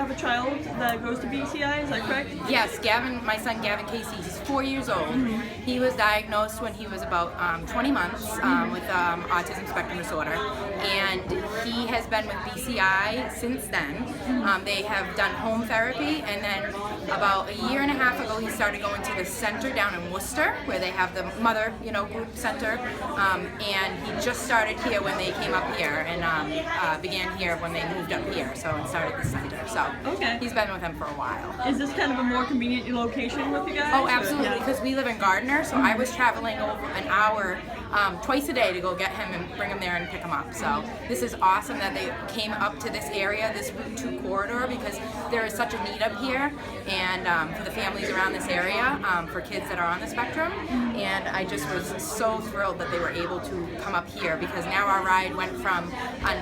have a child that goes to BCI, is that correct? Yes, Gavin, my son Gavin Casey, he's 4 years old. He was diagnosed when he was about 20 months with autism spectrum disorder, and he has been with BCI since then. They have done home therapy, and then about a year and a half ago he started going to the center down in Worcester, where they have the mother, group center, and he just started here when they came up here, and began here when they moved up here, so and started the center. So Okay. he's been with them for a while. Is this kind of a more convenient location with you guys? Oh, or- absolutely, yeah. because we live in Gardner, so I was traveling over an hour twice a day to go get him and bring him there and pick him up. So this is awesome that they came up to this area, this Route 2 corridor, because there is such a need up here, and for the families around this area, for kids that are on the spectrum. And I just was so thrilled that they were able to come up here, because now our ride went from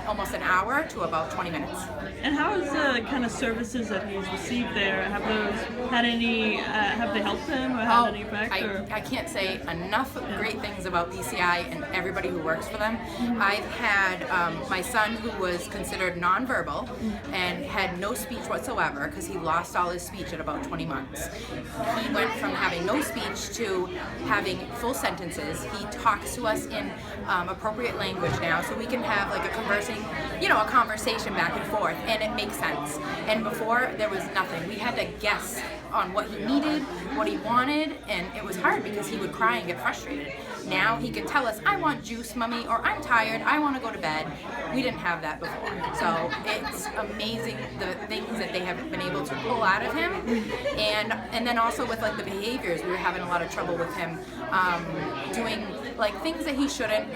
almost an hour to about 20 minutes. And how is the kind of services that he's received there? Have those had any? Have they helped him or had any effect? I can't say enough great things about BCI and everybody who works for them. I've had my son, who was considered nonverbal and had no speech whatsoever because he lost all his speech at about 20 months. He went from having no speech to having full sentences. He talks to us in appropriate language now, so we can have like a conversation back and forth, and it makes sense. And before, there was nothing. We had to guess on what he needed, what he wanted, and it was hard because he would cry and get frustrated. Now he can tell us, I want juice, mommy, or I'm tired, I want to go to bed. We didn't have that before. So it's amazing the things that they have been able to pull out of him. And then also with like the behaviors, we were having a lot of trouble with him doing like things that he shouldn't.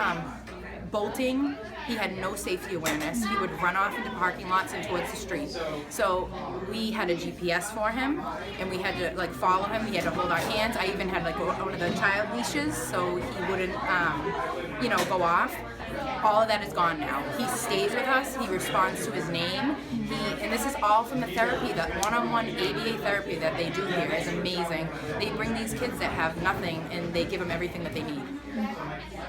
Bolting, he had no safety awareness. He would run off into parking lots and towards the street. So we had a GPS for him, and we had to like follow him. He had to hold our hands. I even had like one of the child leashes so he wouldn't, go off. All of that is gone now. He stays with us. He responds to his name. And this is all from the therapy, the one-on-one ABA therapy that they do here is amazing. They bring these kids that have nothing, and they give them everything that they need.